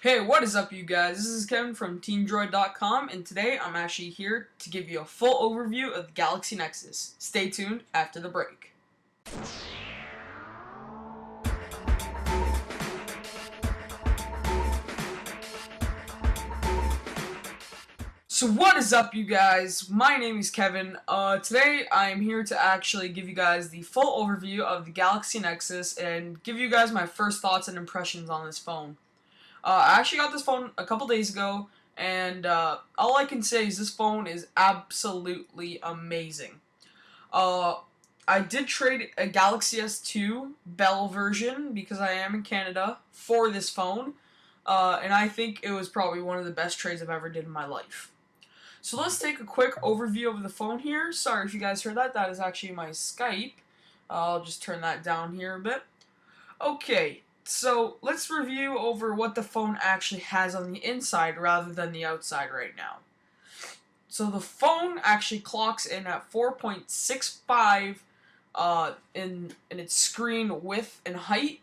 Hey, what is up, you guys? This is Kevin from TeenDroid.com, and today I'm actually here to give you a full overview of the Galaxy Nexus. Stay tuned after the break. So what is up, you guys? My name is Kevin. Today I am here to actually give you guys the full overview of the Galaxy Nexus and give you guys my first thoughts and impressions on this phone. I actually got this phone a couple days ago, and all I can say is this phone is absolutely amazing. Uh, I did trade a Galaxy S2 Bell version because I am in Canada for this phone, and I think it was probably one of the best trades I've ever did in my life. So let's take a quick overview of the phone here. Sorry if you guys heard that. That is actually my Skype. I'll just turn that down here a bit. Okay, so let's review over what the phone actually has on the inside rather than the outside right now. So the phone actually clocks in at 4.65 in its screen width and height.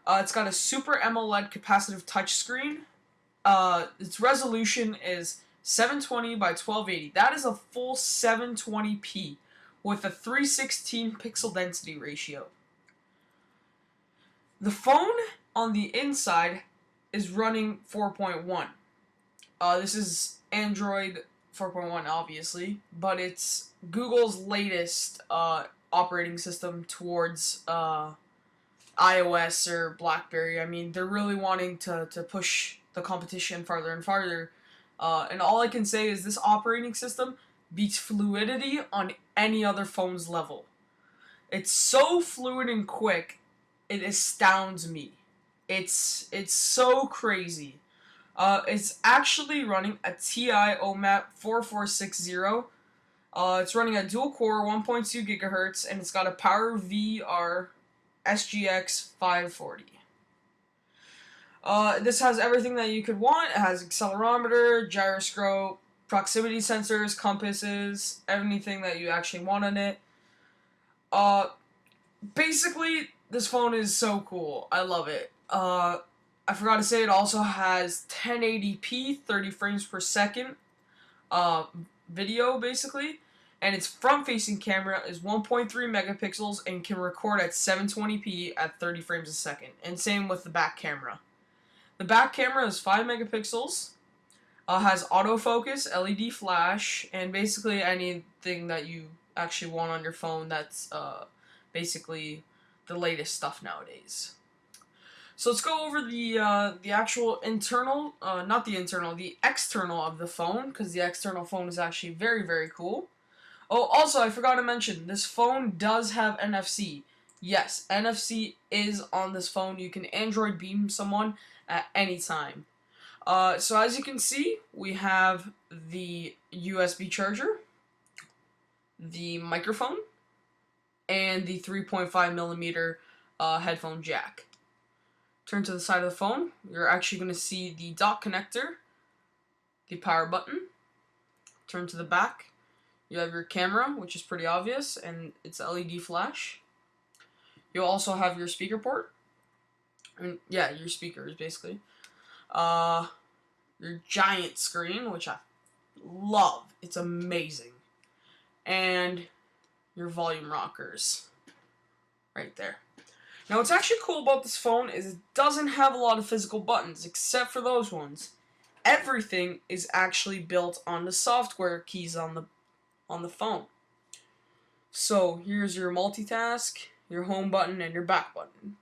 It's got a Super AMOLED capacitive touchscreen. Its resolution is 720 by 1280. That is a full 720p with a 316 pixel density ratio. The phone on the inside is running 4.1. This is Android 4.1, obviously, but it's Google's latest operating system towards iOS or BlackBerry. I mean, they're really wanting to push the competition farther and farther. And all I can say is this operating system beats fluidity on any other phone's level. It's so fluid and quick, it astounds me. It's so crazy. It's actually running a TI OMAP 4460. It's running a dual core 1.2 gigahertz, and it's got a PowerVR SGX 540. This has everything that you could want. It has accelerometer, gyroscope, proximity sensors, compasses, everything that you actually want on it. Basically, this phone is so cool. I love it. I forgot to say it also has 1080p, 30 frames per second video, basically. And its front-facing camera is 1.3 megapixels and can record at 720p at 30 frames a second. And same with the back camera. The back camera is 5 megapixels, has autofocus, LED flash, and basically anything that you actually want on your phone that's basically the latest stuff nowadays. So let's go over the actual internal, not the internal, the external of the phone, because the external phone is actually very, very cool. Oh, also, I forgot to mention, this phone does have NFC. Yes, NFC is on this phone. You can Android beam someone at any time. So as you can see, we have the USB charger, the microphone, and the 3.5 millimeter headphone jack. Turn to the side of the phone. You're actually going to see the dock connector, the power button. Turn to the back. You have your camera, which is pretty obvious, and its LED flash. You'll also have your speaker port. Yeah, your speakers, basically. Your giant screen, which I love. It's amazing. And your volume rockers. Right there. Now, what's actually cool about this phone is it doesn't have a lot of physical buttons, except for those ones. Everything is actually built on the software keys on the phone. So, here's your multitask, your home button, and your back button.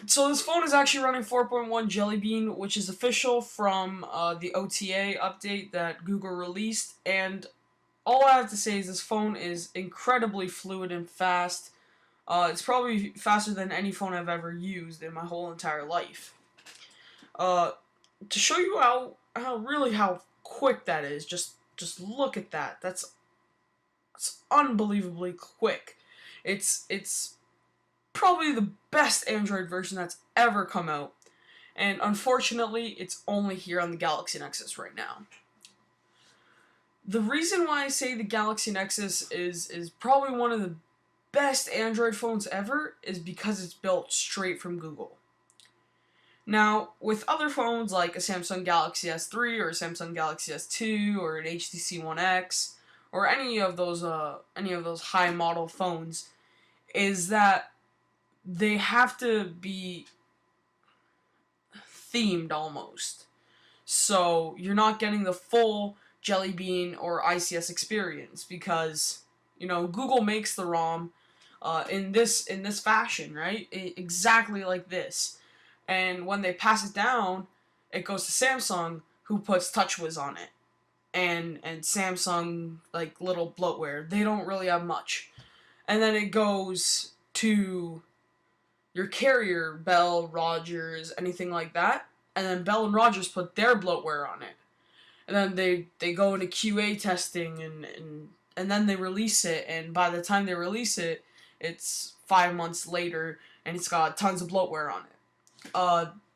So this phone is actually running 4.1 Jelly Bean, which is official from the OTA update that Google released, and all I have to say is this phone is incredibly fluid and fast. It's probably faster than any phone I've ever used in my whole entire life. To show you how quick that is, just look at that. That's unbelievably quick. It's probably the best Android version that's ever come out, and unfortunately, it's only here on the Galaxy Nexus right now. The reason why I say the Galaxy Nexus is probably one of the best Android phones ever is because it's built straight from Google. Now, with other phones like a Samsung Galaxy S3 or a Samsung Galaxy S2 or an HTC One X or any of those high model phones, is that they have to be themed almost. So you're not getting the full Jelly Bean or ICS experience because Google makes the ROM in this fashion, right? Exactly like this. And when they pass it down, it goes to Samsung, who puts TouchWiz on it, and Samsung like little bloatware. They don't really have much, and then it goes to your carrier, Bell, Rogers, anything like that, and then Bell and Rogers put their bloatware on it, and then they go into QA testing and then they release it, and by the time they release it, it's 5 months later, and it's got tons of bloatware on it.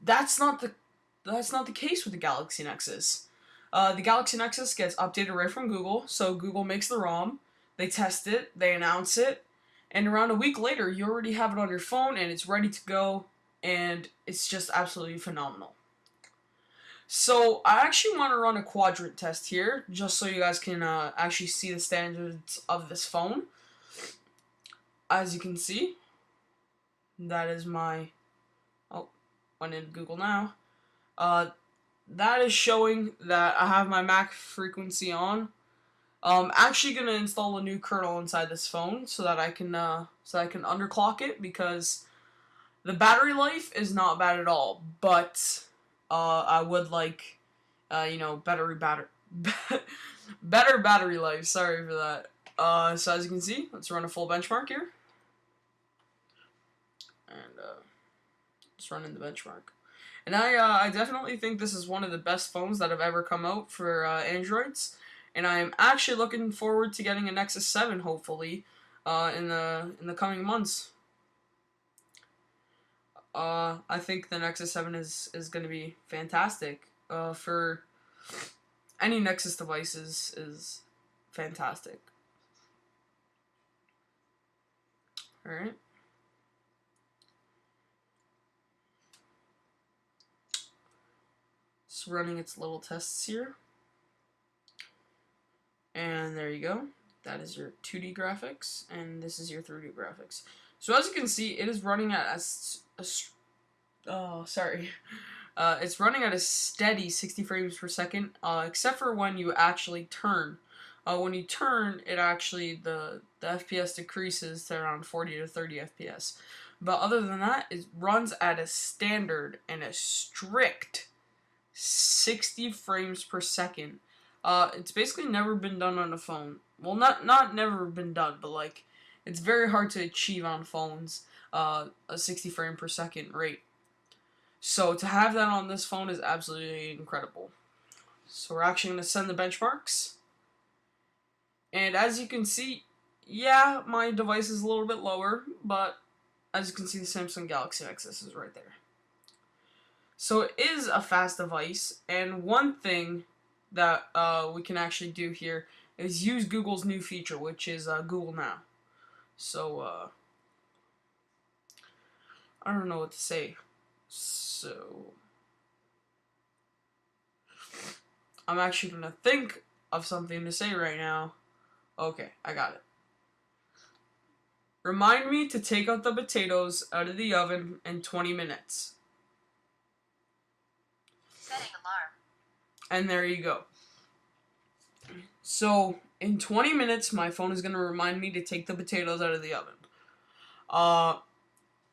That's not the case with the Galaxy Nexus. The Galaxy Nexus gets updated right from Google, so Google makes the ROM, they test it, they announce it, and around a week later, you already have it on your phone and it's ready to go, and it's just absolutely phenomenal. So I actually want to run a quadrant test here, just so you guys can actually see the standards of this phone. As you can see, that is my, went into Google now. That is showing that I have my MAC frequency on. I'm actually gonna install a new kernel inside this phone so that I can underclock it, because the battery life is not bad at all, but I would like better battery life. Sorry for that. So as you can see, let's run a full benchmark here, and let's run in the benchmark. And I definitely think this is one of the best phones that have ever come out for Androids. And I'm actually looking forward to getting a Nexus 7, hopefully, in the coming months. I think the Nexus 7 is going to be fantastic. For any Nexus devices is fantastic. Alright. It's running its little tests here. And there you go. That is your 2D graphics, and this is your 3D graphics. So as you can see, it is running at it's running at a steady 60 frames per second, except for when you actually turn. When you turn, it actually, the FPS decreases to around 40 to 30 FPS. But other than that, it runs at a standard and a strict 60 frames per second. It's basically never been done on a phone. Well, not never been done, but like, it's very hard to achieve on phones, a 60 frame per second rate. So to have that on this phone is absolutely incredible. So we're actually going to send the benchmarks. And as you can see, yeah, my device is a little bit lower, but as you can see, the Samsung Galaxy Nexus is right there. So it is a fast device, and one thing that we can actually do here is use Google's new feature, which is Google Now. So I don't know what to say. So I'm actually going to think of something to say right now. Okay, I got it. Remind me to take out the potatoes out of the oven in 20 minutes. Setting alarm. And there you go. So in 20 minutes, my phone is going to remind me to take the potatoes out of the oven.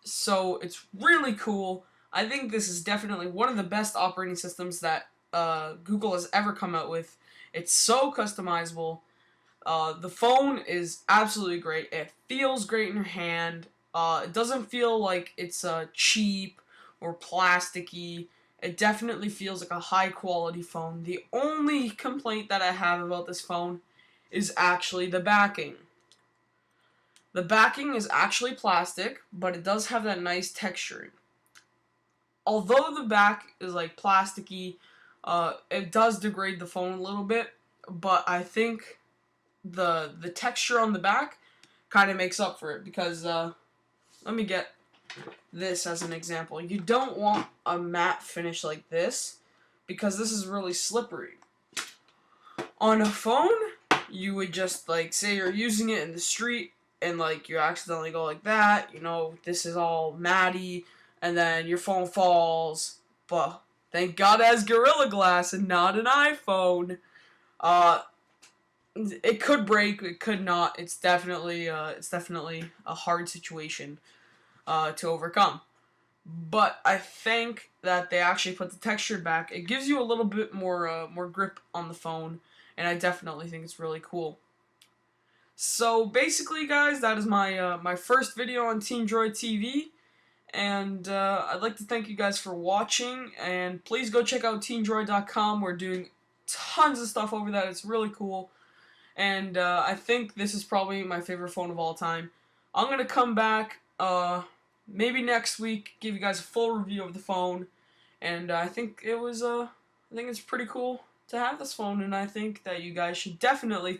So it's really cool. I think this is definitely one of the best operating systems that Google has ever come out with. It's so customizable. The phone is absolutely great. It feels great in your hand. It doesn't feel like it's cheap or plasticky. It definitely feels like a high quality phone. The only complaint that I have about this phone is actually the backing. The backing is actually plastic, but it does have that nice texturing. Although the back is like plasticky, it does degrade the phone a little bit, but I think the texture on the back kind of makes up for it, because let me get this as an example. You don't want a matte finish like this because this is really slippery. On a phone, you would just, like, say you're using it in the street and, like, you accidentally go like that, you know, this is all matty, and then your phone falls. But thank God it has Gorilla Glass and not an iPhone. It could break, it could not. It's definitely a hard situation to overcome. But I think that they actually put the texture back. It gives you a little bit more grip on the phone, and I definitely think it's really cool. So basically, guys, that is my first video on Team Droid TV, and I'd like to thank you guys for watching. And please go check out TeamDroid.com. We're doing tons of stuff over there. It's really cool, and I think this is probably my favorite phone of all time. I'm gonna come back maybe next week, give you guys a full review of the phone, and I think it's pretty cool to have this phone, and I think that you guys should definitely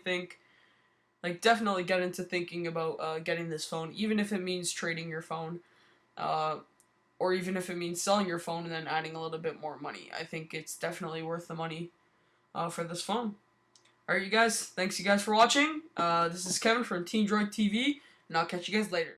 definitely get into thinking about getting this phone, even if it means trading your phone, or even if it means selling your phone and then adding a little bit more money. I think it's definitely worth the money for this phone. Alright, you guys, thanks you guys for watching. This is Kevin from Team Droid TV, and I'll catch you guys later.